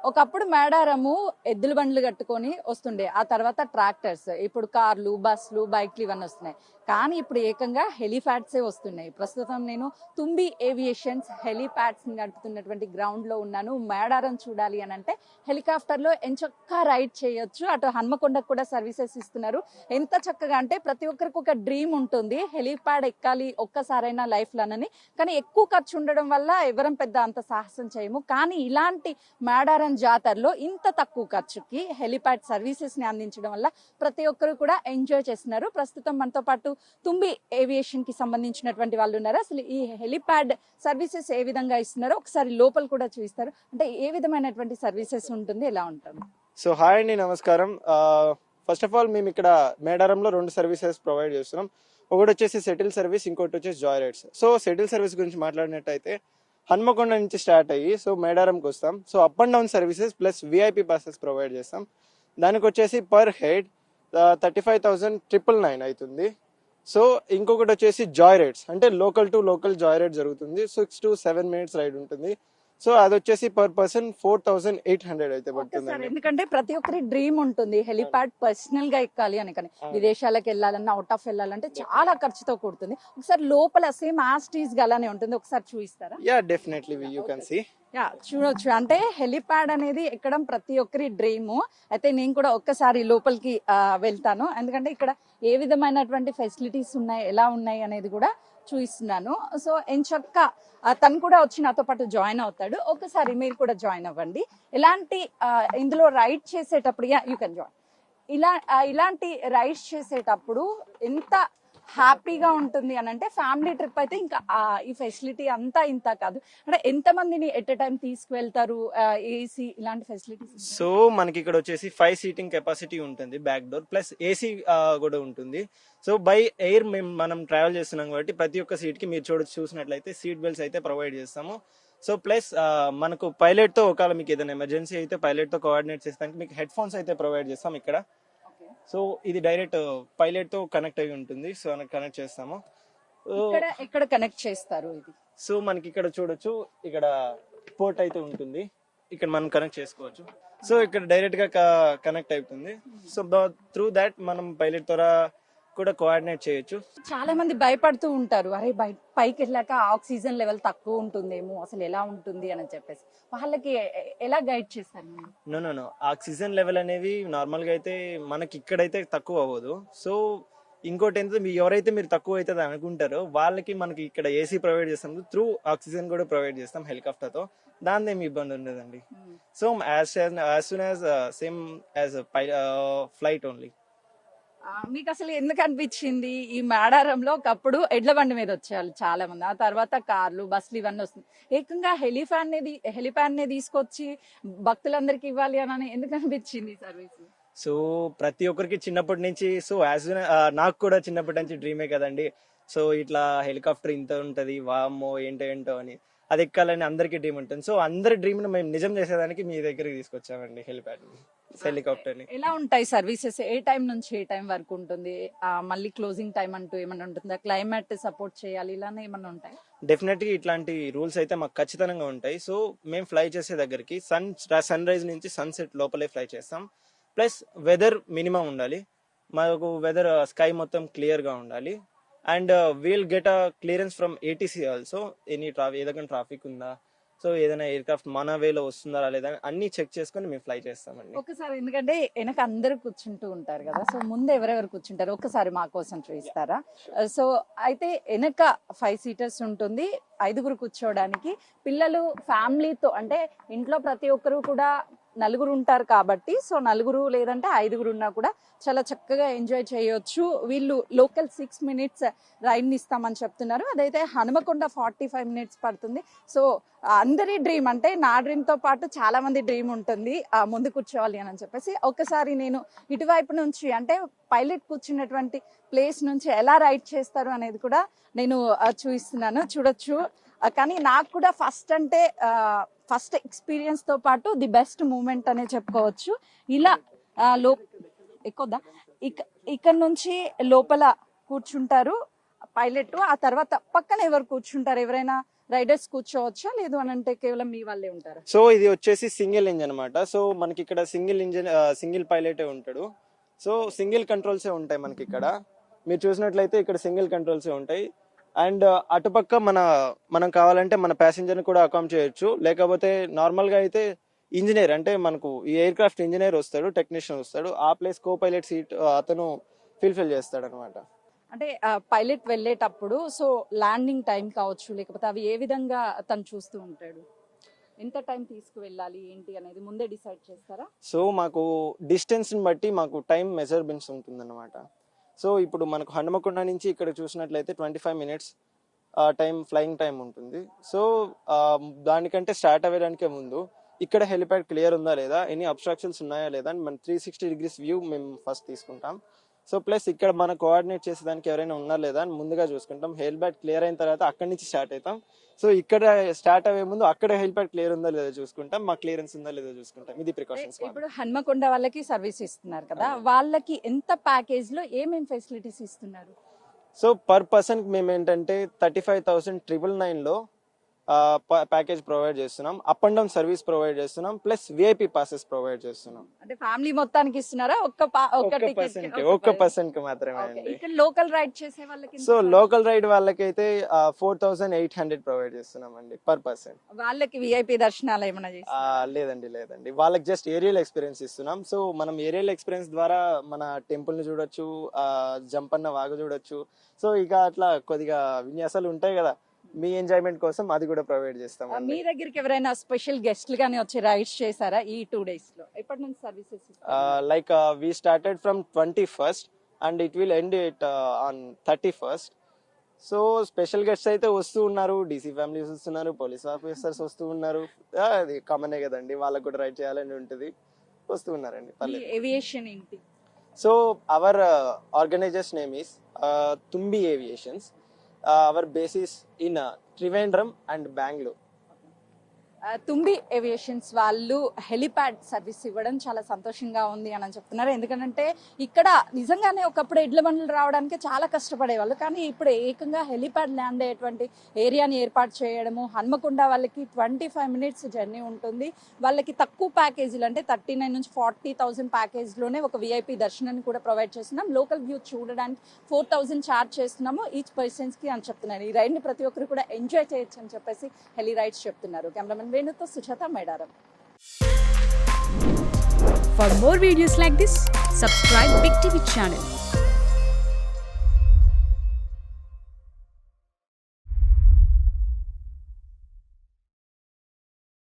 ఒకప్పుడు మేడారము ఎద్దుల బండ్లు కట్టుకొని వస్తుండే, ఆ తర్వాత ట్రాక్టర్స్, ఇప్పుడు కార్లు, బస్సులు, బైక్లు ఇవన్నీ వస్తున్నాయి. కానీ ఇప్పుడు ఏకంగా హెలిప్యాడ్సే వస్తున్నాయి. ప్రస్తుతం నేను తుంబి ఏవియేషన్స్ హెలిప్యాడ్స్ నడుపుతున్నటువంటి గ్రౌండ్ లో ఉన్నాను. మేడారం చూడాలి అని అంటే హెలికాప్టర్ లో ఎంచక్కా రైడ్ చేయొచ్చు. అటు హన్మకొండకు కూడా సర్వీసెస్ ఇస్తున్నారు. ఎంత చక్కగా అంటే ప్రతి ఒక్కరికి ఒక డ్రీమ్ ఉంటుంది, హెలిప్యాడ్ ఎక్కాలి ఒక్కసారైనా లైఫ్ లోనని. కానీ ఎక్కువ ఖర్చు ఉండడం వల్ల ఎవరం పెద్ద అంత సాహసం చేయము. కానీ ఇలాంటి మేడారం జాతరలో ఇంత తక్కువ ఖర్చుకి హెలిప్యాడ్ సర్వీసెస్ ని అందించడం వల్ల ప్రతి ఒక్కరు కూడా ఎంజాయ్ చేస్తున్నారు. ప్రస్తుతం మనతో పాటు తుంబి ఏవియేషన్ కి సంబంధించినటువంటి వాళ్ళు ఉన్నారు. అసలు ఈ హెలిప్యాడ్ సర్వీసెస్ ఏ విధంగా ఇస్తున్నారో ఒకసారి లోపల కూడా చూపిస్తారు. అంటే ఏ విధమైనటువంటి సర్వీసెస్ ఉంటుంది, ఎలా ఉంటుంది? సో హాయ్ అండి, నమస్కారం. ఫస్ట్ ఆఫ్ ఆల్ మేము ఇక్కడ మేడారంలో 2 సర్వీసెస్ ప్రొవైడ్ చేస్తున్నాం. ఒకటి వచ్చేసి సెటిల్ సర్వీస్, ఇంకోటి వచ్చేసి joy rides. So settle service గురించి మాట్లాడినట్టయితే హన్మకొండ నుంచి స్టార్ట్ అయ్యి సో మేడారంకి వస్తాం. So up and down services plus VIP passes provide చేస్తాం. దానికి వచ్చేసి పర్ హెడ్ 35,999 అవుతుంది. సో ఇంకొకటి వచ్చేసి జాయ్ రైడ్స్, అంటే local to local joy ride జరుగుతుంది. 6 to 7 minutes రైడ్ ఉంటుంది. సో అది వచ్చేసి పర్ పర్సన్ 4,800 అయితే పడుతుంది. ఎందుకంటే ప్రతి ఒక్కరి డ్రీమ్ ఉంటుంది హెలిప్యాడ్ పర్సనల్ గా ఎక్కాలి అని. కానీ విదేశాలకు వెళ్ళాలన్నా, అవుట్ ఆఫ్ వెళ్ళాలంటే చాలా ఖర్చుతో కూడుతుంది. ఒకసారి లోపల సేమ్ యాస్టీస్ గా అలానే ఉంటుంది, ఒకసారి చూపిస్తారా? Yeah, definitely you can see. Yeah, చూడొచ్చు. అంటే హెలిప్యాడ్ అనేది ఎక్కడం ప్రతి ఒక్కరి డ్రీమ్. అయితే నేను కూడా ఒక్కసారి లోపలికి వెళ్తాను, ఎందుకంటే ఇక్కడ ఏ విధమైనటువంటి ఫెసిలిటీస్ ఉన్నాయి, ఎలా ఉన్నాయి అనేది కూడా చూపిస్తున్నాను. సో ఎంచక్క తను కూడా వచ్చి నాతో పాటు జాయిన్ అవుతాడు. ఒకసారి మీరు కూడా జాయిన్ అవ్వండి. ఎలాంటి ఇందులో రైడ్ చేసేటప్పుడు యూ కెన్ జాయిన్. ఇలాంటి రైడ్స్ చేసేటప్పుడు ఎంత హ్యాపీగా ఉంటుంది అని అంటే, ఫ్యామిలీ ట్రిప్ అయితే ఇంకా ఈ ఫెసిలిటీ అంతా ఇంత కాదు. అంటే ఎంత మందిని ఎట్ ఎ టైం తీసుకువెళ్తారు, ఏసీ ఇలాంటి ఫెసిలిటీస్? సో మనకి ఇక్కడ వచ్చేసి 5 సీటింగ్ కెపాసిటీ ఉంటుంది, బ్యాక్ డోర్ ప్లస్ ఏసీ కూడా ఉంటుంది. సో బై ఎయిర్ మనం ట్రావెల్ చేస్తున్నాం కాబట్టి ప్రతి ఒక్క సీట్ కి మీరు చూసినట్లయితే సీట్ బెల్ట్స్ అయితే ప్రొవైడ్ చేస్తాము. సో ప్లస్ మనకు పైలట్ తో ఒకవేళ మీకు ఏదైనా ఎమర్జెన్సీ అయితే పైలట్ తో కోఆర్డినేట్ చేస్తానికి మీకు హెడ్ ఫోన్స్ అయితే ప్రొవైడ్ చేస్తాం ఇక్కడ. సో ఇది డైరెక్ట్ పైలట్ తో కనెక్ట్ అయి ఉంటుంది. సో కనెక్ట్ చేస్తాము. ఎక్కడ కనెక్ట్ చేస్తారు ఇది? సో మనకి ఇక్కడ చూడొచ్చు, ఇక్కడ పోర్ట్ అయితే ఉంటుంది, ఇక్కడ మనం కనెక్ట్ చేసుకోవచ్చు. సో ఇక్కడ డైరెక్ట్ గా కనెక్ట్ అవుతుంది. సో త్రూ దాట్ మనం పైలట్ ద్వారా కూడా కోఆర్డినేట్ చేయొచ్చు. చాలా మంది భయపడుతూ ఉంటారు, అరే పైకి వెళ్ళాక ఆక్సిజన్ లెవెల్ తక్కువ ఉంటుందేమో, అసలు ఎలా ఉంటుంది అని చెప్పేసి. వాళ్ళకి ఎలా గైడ్ చేస్తారు? నో ఆక్సిజన్ లెవెల్ అనేవి నార్మల్ గా అయితే మనకి ఇక్కడైతే తక్కువ అవ్వదు. సో ఇంకోటి ఏంటంటే ఎవరైతే మీరు తక్కువ అవుతుంది అనుకుంటారో వాళ్ళకి మనకి ఇక్కడ ఏసీ ప్రొవైడ్ చేస్తాం, త్రూ ఆక్సిజన్ కూడా ప్రొవైడ్ చేస్తాం హెలికాప్టర్ తో. దాని ఏమి ఇబ్బంది ఉండదండి. So as soon as same as flight only. మీకు అసలు ఎందుకు అనిపించింది ఈ మేడారంలో ఒకప్పుడు ఎడ్ల బండి మీద వచ్చేవాళ్ళు చాలా మంది, ఆ తర్వాత కార్లు, బస్సులు ఇవన్నీ వస్తుంది, ఏకంగా హెలిప్యాడ్ నే తీసుకొచ్చి భక్తులందరికి ఇవ్వాలి అని ఎందుకు అనిపించింది సర్వీస్? సో ప్రతి ఒక్కరికి చిన్నప్పటి నుంచి, సో యాజ్ నాకు కూడా చిన్నప్పటి నుంచి డ్రీమే కదండి. సో ఇట్లా హెలికాప్టర్ ఇంత ఉంటది, వామ్మో ఏంటో అని, అది ఎక్కాలని అందరికి డ్రీమ్ ఉంటుంది. సో అందరి డ్రీమ్ ను మేము నిజం చేసేదానికి మీ దగ్గరికి తీసుకొచ్చామండి హెలిప్యాడ్ హెలికాప్టర్ ని. ఎలా ఉంటాయి సర్వీసెస్? ఏ టైం నుంచి ఏ టైం వరకు ఉంటుంది? మళ్ళీ క్లోజింగ్ టైం అంటూ ఏమన్నా ఉంటుందా? క్లైమేట్ సపోర్ట్ చేయాలి ఇలానే ఏమన్నా ఉంటాయి? డెఫినెట్ గా ఇట్లాంటి రూల్స్ అయితే మాకు ఖచ్చితంగా ఉంటాయి. సో మేము ఫ్లై చేసే దగ్గరికి సన్ రైజ్ నుంచి సన్సెట్ లోపలే ఫ్లై చేస్తాం. ప్లస్ వెదర్ మినిమం ఉండాలి మాకు, వెదర్ స్కై మొత్తం క్లియర్ గా ఉండాలి. And we'll get a clearance from ATC also. ఏదైనా ట్రాఫిక్ ఉందా, సో ఏదైనా ఎయిర్ క్రాఫ్ట్ మన వేలో వస్తుందా లేదా అన్ని చెక్ చేసుకుని మేము ఫ్లై చేస్తామండి. ఒకసారి, ఎందుకంటే వెనక అందరు కూర్చుంటూ ఉంటారు కదా, సో ముందు ఎవరెవరు కూర్చుంటారు ఒకసారి మా కోసం చూపిస్తారా? సో అయితే వెనక 5 సీటర్స్ ఉంటుంది, 5గురు కూర్చోవడానికి. పిల్లలు ఫ్యామిలీతో, అంటే ఇంట్లో ప్రతి ఒక్కరు కూడా నలుగురు ఉంటారు కాబట్టి, సో నలుగురు లేదంటే 5గురు ఉన్నా కూడా చాలా చక్కగా ఎంజాయ్ చేయొచ్చు. వీళ్ళు లోకల్ 6 minutes రైడ్ ని ఇస్తామని చెప్తున్నారు. అదైతే హనుమకొండ 45 minutes పడుతుంది. సో అందరి డ్రీమ్, అంటే నా డ్రీమ్ తో పాటు చాలా మంది డ్రీమ్ ఉంటుంది ముందు కూర్చోవాలి అని చెప్పేసి. ఒకసారి నేను ఇటువైపు నుంచి, అంటే పైలట్ కూర్చున్నటువంటి ప్లేస్ నుంచి ఎలా రైడ్ చేస్తారు అనేది కూడా నేను చూపిస్తున్నాను, చూడొచ్చు. కానీ నాకు కూడా ఫస్ట్ ఎక్స్పీరియన్స్ తో పాటు ది బెస్ట్ మూమెంట్ అనే చెప్పుకోవచ్చు. ఇలా ఎక్కువదా ఇక్కడ నుంచి లోపల కూర్చుంటారు పైలట్, ఆ తర్వాత పక్కన ఎవరు కూర్చుంటారు, ఎవరైనా రైడర్స్ కూర్చోవచ్చా, లేదు అని అంటే కేవలం మీ వాళ్ళే ఉంటారా? సో ఇది వచ్చేసి సింగిల్ ఇంజన్ అనమాట. సో మనకి ఇక్కడ సింగిల్ పైలటే ఉంటాడు. సో సింగిల్ కంట్రోల్సే ఉంటాయి మనకి ఇక్కడ. మీరు చూసినట్లయితే ఇక్కడ సింగిల్ కంట్రోల్సే ఉంటాయి. అండ్ అటుపక్క మనం కావాలంటే మన ప్యాసింజర్ని కూడా అకామ్ చేయొచ్చు. లేకపోతే నార్మల్గా అయితే ఇంజనీర్ అంటే మనకు ఈ ఎయిర్ క్రాఫ్ట్ ఇంజనీర్ వస్తాడు, టెక్నీషియన్ వస్తాడు. ఆ ప్లేస్ కో పైలట్ సీట్ అతను ఫిల్ చేస్తాడు అనమాట. అంటే పైలట్ వెళ్ళేటప్పుడు సో ల్యాండింగ్ టైం కావచ్చు, లేకపోతే అవి ఏ విధంగా తను చూస్తూ ఉంటాడు, ఎంత టైం తీసుకువెళ్ళాలి ఏంటి అనేది ముందే డిసైడ్ చేస్తారా? సో మాకు డిస్టెన్స్ని బట్టి మాకు టైం మెజర్మెంట్స్ ఉంటుందన్నమాట. సో ఇప్పుడు మనకు హనుమకొండ నుంచి ఇక్కడ చూసినట్లయితే 25 minutes ఫ్లయింగ్ టైం ఉంటుంది. సో దానికంటే స్టార్ట్ అవ్వడానికే ముందు ఇక్కడ హెలిప్యాడ్ క్లియర్ ఉందా లేదా, ఎనీ అబ్స్ట్రాక్షన్స్ ఉన్నాయా లేదా అని మనం 360 degrees వ్యూ మేము ఫస్ట్ తీసుకుంటాం. సో ప్లస్ ఇక్కడ మన కోఆర్డినేట్ చేసేదానికి ఎవరైనా ఉన్నారా లేదా అని ముందుగా చూసుకుంటాం. హెలిప్యాడ్ క్లియర్ అయిన తర్వాత అక్కడి నుంచి స్టార్ట్ అవుతాం. సో ఇక్కడ స్టార్ట్ అయ్యే ముందు అక్కడ హెలిప్యాడ్ క్లియర్ ఉందా లేదా చూసుకుంటాం, మా క్లియరెన్స్ ఉందా లేదా చూసుకుంటాం. ఇది ప్రికాషన్స్. ఇప్పుడు హన్మకొండ వాళ్ళకి సర్వీస్ ఇస్తున్నారు కదా, వాళ్ళకి ఎంత ప్యాకేజ్ లో ఏమేం ఫెసిలిటీస్ ఇస్తున్నారు? సో పర్ పర్సన్ మేము ఏంటంటే 35,999 లో ప్యాకేజ్ ప్రొవైడ్ చేస్తున్నాం. Up and down service provide చేస్తున్నాం. ప్లస్ విఐపి పాసెస్ ప్రొవైడ్ చేస్తున్నాం. అంటే ఫ్యామిలీ మొత్తానికి ఇస్తున్నారా? ఒక్క పర్సన్ కి మాత్రమే అండి. ఇక్కడ లోకల్ రైడ్ చేసే వాళ్ళకి సో లోకల్ రైడ్ వాళ్ళకైతే 4,800 ప్రొవైడ్ చేస్తున్నాం అండి పర్ పర్సన్. వాళ్ళకి విఐపి దర్శనాలు ఏమైనా లేదండి వాళ్ళకి జస్ట్ ఏరియల్ ఎక్స్పీరియన్స్ ఇస్తున్నాం. సో మనం ఏరియల్ ఎక్స్పీరియన్స్ ద్వారా మన టెంపుల్ ని చూడొచ్చు, జంపన్న వాగు చూడొచ్చు. సో ఇక అట్లా కొద్దిగా విన్యాసాలు ఉంటాయి కదా, మీ ఎంజాయ్మెంట్ కోసం అది కూడా ప్రొవైడ్ చేస్తాం. మీ దగ్గరికి ఎవరైనా స్పెషల్ గెస్ట్లు గానీ వచ్చి రైడ్స్ చేశారా ఈ 2 days లో? ఎప్పటి నుంచి services? Like we started from 21st and it will end it on 31st. So special guests అయితే వస్తూ ఉన్నారు, డీసీ ఫ్యామిలీస్ వస్తున్నారు, పోలీస్ ఆఫీసర్స్ వస్తూ ఉన్నారు. అది కామనే కదండి, వాళ్ళకు కూడా రైడ్ చేయాలని ఉంటుంది, వస్తూ ఉన్నారండి. ఏవియేషన్ ఏంటి? So our organisers name is Thumbi aviations. Our base is in Trivandrum and Bangalore. Thumbi aviations వాళ్ళు హెలిప్యాడ్ సర్వీస్ ఇవ్వడం చాలా సంతోషంగా ఉంది అని చెప్తున్నారు. ఎందుకంటే ఇక్కడ నిజంగానే ఒకప్పుడు ఎడ్ల బండ్లు రావడానికి చాలా కష్టపడేవాళ్ళు, కానీ ఇప్పుడు ఏకంగా హెలిప్యాడ్ ల్యాండ్ అయ్యేటువంటి ఏరియాని ఏర్పాటు చేయడము. హన్మకొండ వాళ్ళకి 25 minutes జర్నీ ఉంటుంది. వాళ్ళకి తక్కువ ప్యాకేజీలు అంటే 39 నుంచి 40,000 ప్యాకేజ్లోనే ఒక విఐపి దర్శనాన్ని కూడా ప్రొవైడ్ చేస్తున్నాం. లోకల్ వ్యూ చూడడానికి 4,000 ఛార్జ్ చేస్తున్నాము ఈచ్ పర్సన్స్కి అని చెప్తున్నారు. ఈ రైడ్ని ప్రతి ఒక్కరు కూడా ఎంజాయ్ చేయొచ్చు అని చెప్పేసి హెలి రైడ్స్ చెప్తున్నారు. కెమెరామెన్ వేణుతో Sujatha, Medaram. For more videos like this, subscribe Big TV channel.